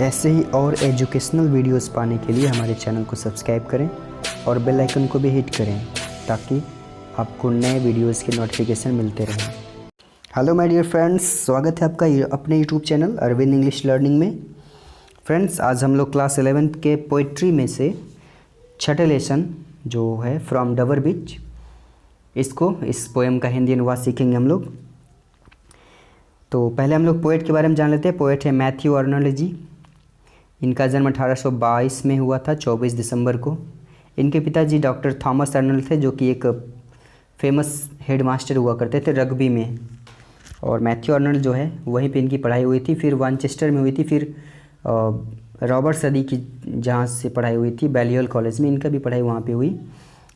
ऐसे ही और educational videos पाने के लिए हमारे चैनल को सब्सक्राइब करें और बेल आइकन को भी हिट करें ताकि आपको नए वीडियोस के नोटिफिकेशन मिलते रहें। हेलो माय डियर फ्रेंड्स, स्वागत है आपका अपने YouTube channel Arvind English learning में। फ्रेंड्स, आज हम लोग क्लास 11th के पोइट्री में से छठे लेसन जो है फ्रॉम डबर बीच, इस पोएम का हिंदी अनुवाद सीखेंगे हम लोग। तो पहले हम लोग पोएट के बारे में जान लेते हैं। पोएट है मैथ्यू अर्नल्ड जी। इनका जन्म 1822 में हुआ था, 24 दिसंबर को। इनके पिताजी डॉक्टर थॉमस अर्नल्ड थे, जो कि एक फेमस हेडमास्टर हुआ करते थे रग्बी में। और मैथ्यू अर्नल्ड जो है वहीं पे इनकी पढ़ाई हुई थी, फिर वानचेस्टर में हुई थी, फिर रॉबर्ट सदी की जहाँ से पढ़ाई हुई थी बैलियल कॉलेज में, इनका भी पढ़ाई वहाँ पे हुई।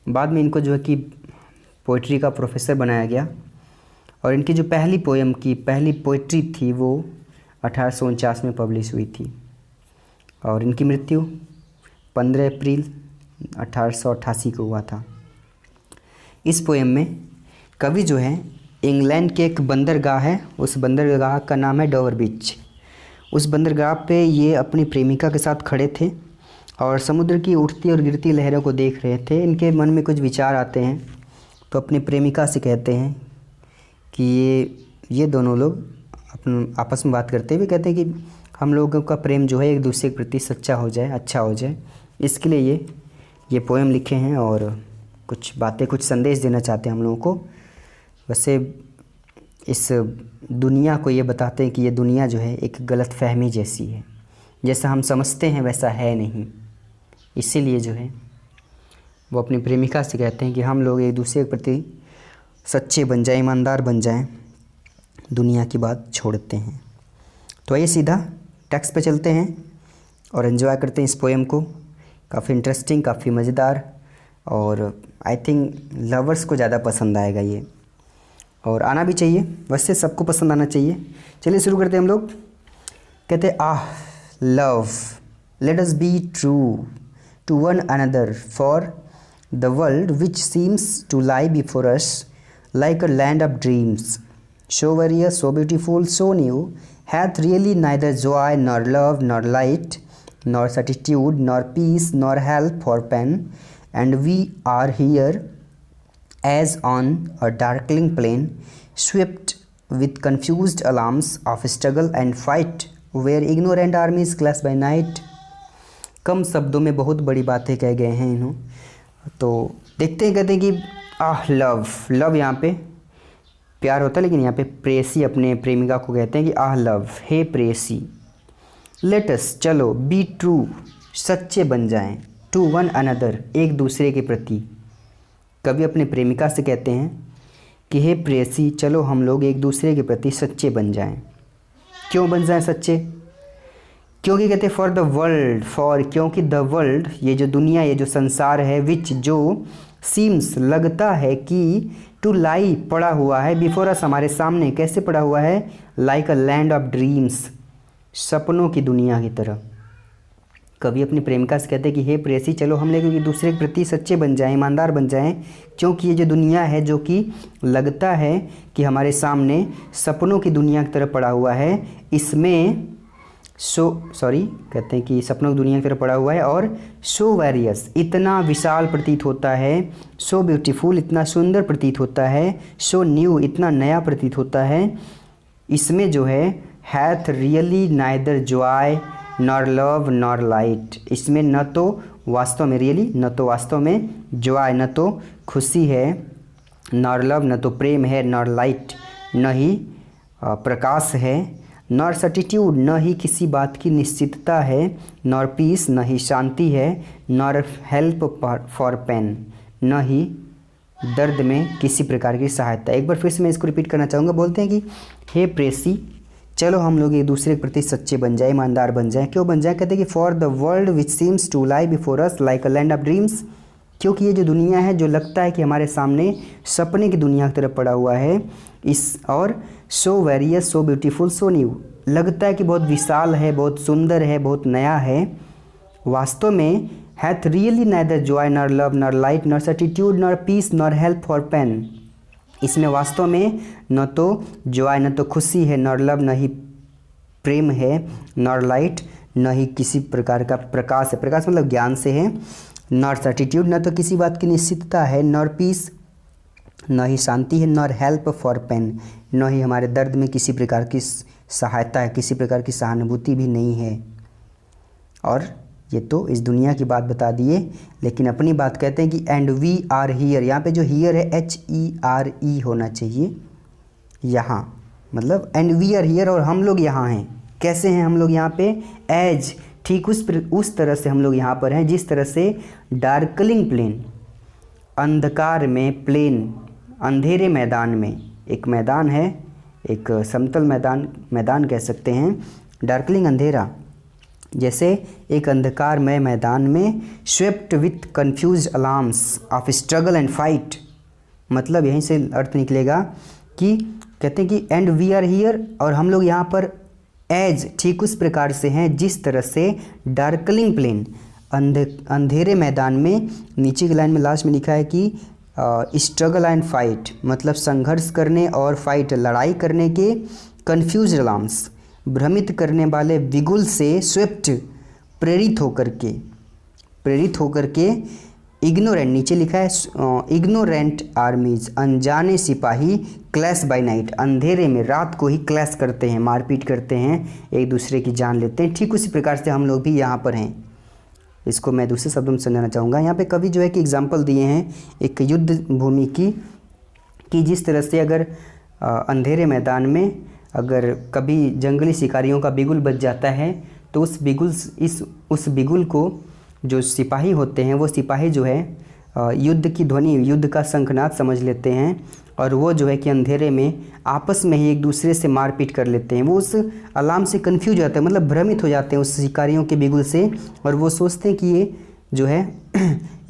बाद में इनको जो है कि पोइट्री का प्रोफेसर बनाया गया। और इनकी जो पहली पोएम की पहली पोइट्री थी वो 1849 में पब्लिश हुई थी। और इनकी मृत्यु 15 अप्रैल 1888 को हुआ था। इस पोएम में कवि जो है इंग्लैंड के एक बंदरगाह है, उस बंदरगाह का नाम है डोवर बीच। उस बंदरगाह पे ये अपनी प्रेमिका के साथ खड़े थे और समुद्र की उठती और गिरती लहरों को देख रहे थे। इनके मन में कुछ विचार आते हैं तो अपनी प्रेमिका से कहते हैं कि ये दोनों लोग आपस में बात करते हुए कहते हैं कि हम लोगों का प्रेम जो है एक दूसरे के प्रति सच्चा हो जाए, अच्छा हो जाए। इसके लिए ये पोएम लिखे हैं और कुछ बातें, कुछ संदेश देना चाहते हैं हम लोगों को। वैसे इस दुनिया को ये बताते हैं कि ये दुनिया जो है एक गलत फहमी जैसी है, जैसा हम समझते हैं वैसा है नहीं। इसीलिए जो है वो अपनी प्रेमिका से कहते हैं कि हम लोग एक दूसरे के प्रति सच्चे बन जाएं, ईमानदार बन जाएं, दुनिया की बात छोड़ते हैं। तो आइए सीधा टेक्स्ट पे चलते हैं और एंजॉय करते हैं इस पोएम को। काफ़ी इंटरेस्टिंग, काफ़ी मज़ेदार और आई थिंक लवर्स को ज़्यादा पसंद आएगा ये, और आना भी चाहिए। वैसे सबको पसंद आना चाहिए। चलिए शुरू करते हैं हम लोग। कहते ah love, let us be true to one another, for the world which seems to lie before us like a land of dreams, so various, so beautiful, so new, hath really neither joy nor love nor light nor certitude nor peace nor help for pain, and we are here as on a darkling plain, swept with confused alarms of struggle and fight, where ignorant armies clash by night। कम शब्दों में बहुत बड़ी बातें कह गए हैं इन्हों। तो देखते हैं, कहते हैं कि आह लव, लव यहाँ पे प्यार होता है, लेकिन यहाँ पे प्रेसी अपने प्रेमिका को कहते हैं कि आह लव, हे प्रेसी। लेटस, चलो, बी ट्रू, सच्चे बन जाएं, टू वन अनदर, एक दूसरे के प्रति। कवि अपने प्रेमिका से कहते हैं कि हे प्रेसी, चलो हम लोग एक दूसरे के प्रति सच्चे बन जाएं। क्यों बन जाएं सच्चे? क्योंकि कहते फॉर द वर्ल्ड, फॉर क्योंकि द वर्ल्ड, ये जो दुनिया, ये जो संसार है, विच जो सीम्स लगता है कि टू लाई पड़ा हुआ है, बिफोर अस हमारे सामने, कैसे पड़ा हुआ है? Like a land of dreams, सपनों की दुनिया की तरह। कवि अपनी प्रेमिका से कहते हैं कि हे प्रेसी, चलो हम लोग एक दूसरे के प्रति सच्चे बन जाएं, ईमानदार बन जाएं, क्योंकि ये जो दुनिया है जो कि लगता है कि हमारे सामने सपनों की दुनिया की तरह पड़ा हुआ है, इसमें कहते हैं कि सपनों की दुनिया की तरफ पड़ा हुआ है, और सो वेरियस, इतना विशाल प्रतीत होता है, सो ब्यूटीफुल, इतना सुंदर प्रतीत होता है, सो न्यू, इतना नया प्रतीत होता है। इसमें जो है hath really neither joy nor love nor light, इसमें न तो वास्तव में रियली, न तो वास्तव में जॉय, न तो खुशी है, नॉर लव, न तो प्रेम है, नॉर लाइट, न ही प्रकाश है, नॉर सर्टिट्यूड, न ही किसी बात की निश्चितता है, नॉर पीस, न ही शांति है, नॉर हेल्प फॉर पेन, न ही दर्द में किसी प्रकार की सहायता। एक बार फिर से मैं इसको रिपीट करना चाहूँगा। बोलते हैं कि हे प्रेसी, चलो हम लोग एक दूसरे के प्रति सच्चे बन जाए, ईमानदार बन जाए। क्यों बन जाए? कहते हैं कि for the world which seems to lie before us like a land of dreams, क्योंकि ये जो दुनिया है जो लगता है कि हमारे सामने सपने की दुनिया की तरफ पड़ा हुआ है, इस और so various, so beautiful, so new, लगता है कि बहुत विशाल है, बहुत सुंदर है, बहुत नया है, वास्तव में hath really neither joy nor love nor light nor certitude nor peace nor help for pain, इसमें वास्तव में न तो जॉय, न तो खुशी है, नॉर लव, न ही प्रेम है, नॉर लाइट, न ही किसी प्रकार का प्रकाश है, प्रकाश मतलब ज्ञान से है, नॉर सर्टिट्यूड न तो किसी बात की निश्चितता है, नॉर पीस न ही शांति है, नॉर हेल्प फॉर पेन न ही हमारे दर्द में किसी प्रकार की सहायता है, किसी प्रकार की सहानुभूति भी नहीं है। और ये तो इस दुनिया की बात बता दिए, लेकिन अपनी बात कहते हैं कि एंड वी आर हियर, यहाँ पे जो हियर है HERE होना चाहिए यहाँ, मतलब एंड वी आर हियर और हम लोग यहाँ हैं। कैसे हैं हम लोग यहाँ पे? एज, ठीक उस तरह से हम लोग यहाँ पर हैं जिस तरह से डार्कलिंग प्लेन, अंधकार में, प्लेन अंधेरे मैदान में, एक मैदान है, एक समतल मैदान कह सकते हैं, डार्कलिंग अंधेरा, जैसे एक अंधकारमय मैदान में, swept with confused alarms of struggle and fight, मतलब यहीं से अर्थ निकलेगा कि कहते हैं कि एंड वी आर हियर और हम लोग यहाँ पर एज, ठीक उस प्रकार से हैं जिस तरह से डार्कलिंग प्लेन, अंधेरे मैदान में, नीचे की लाइन में लास्ट में लिखा है कि स्ट्रगल एंड फाइट, मतलब संघर्ष करने और फाइट लड़ाई करने के, कन्फ्यूज अलार्म्स भ्रमित करने वाले बिगुल से, स्वेप्ट प्रेरित होकर के, इग्नोरेंट, नीचे लिखा है इग्नोरेंट आर्मीज, अनजाने सिपाही, क्लैश बाय नाइट, अंधेरे में रात को ही क्लैश करते हैं, मारपीट करते हैं, एक दूसरे की जान लेते हैं। ठीक उसी प्रकार से हम लोग भी यहाँ पर हैं। इसको मैं दूसरे शब्दों में समझाना चाहूँगा। यहाँ पे कवि जो है कि एग्जाम्पल दिए हैं एक युद्ध भूमि की, कि जिस तरह से अगर अंधेरे मैदान में अगर कभी जंगली शिकारियों का बिगुल बज जाता है तो उस बिगुल को जो सिपाही होते हैं, वो सिपाही जो है युद्ध की ध्वनि, युद्ध का शंखनाद समझ लेते हैं और वो जो है कि अंधेरे में आपस में ही एक दूसरे से मारपीट कर लेते हैं। वो उस अलार्म से कंफ्यूज हो जाते हैं, मतलब भ्रमित हो जाते हैं उस शिकारियों के बिगुल से, और वो सोचते हैं कि ये जो है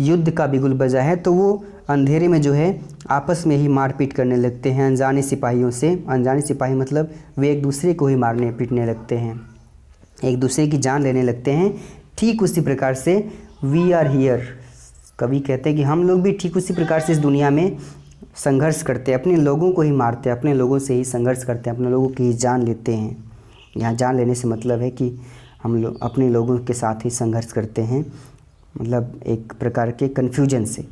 युद्ध का बिगुल बजा है, तो वो अंधेरे में जो है आपस में ही मारपीट करने लगते हैं अनजाने सिपाहियों से। अनजाने सिपाही मतलब वे एक दूसरे को ही मारने पीटने लगते हैं, एक दूसरे की जान लेने लगते हैं। ठीक उसी प्रकार से वी आर हियर, कवि कहते हैं कि हम लोग भी ठीक उसी प्रकार से इस दुनिया में संघर्ष करते हैं, अपने लोगों को ही मारते हैं, अपने लोगों से ही संघर्ष करते हैं, अपने लोगों की ही जान लेते हैं। यहाँ जान लेने से मतलब है कि हम लोग अपने लोगों के साथ ही संघर्ष करते हैं, मतलब एक प्रकार के कन्फ्यूजन से।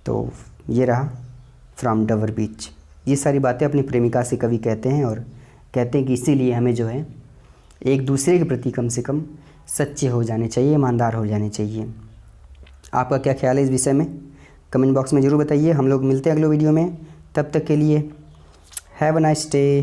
तो ये रहा फ्रॉम डवर बीच। ये सारी बातें अपनी प्रेमिका से कवि कहते हैं और कहते हैं कि इसीलिए हमें जो है एक दूसरे के प्रति कम से कम सच्चे हो जाने चाहिए, ईमानदार हो जाने चाहिए। आपका क्या ख्याल है इस विषय में? कमेंट बॉक्स में ज़रूर बताइए। हम लोग मिलते हैं अगले वीडियो में, तब तक के लिए हैव अ नाइस डे।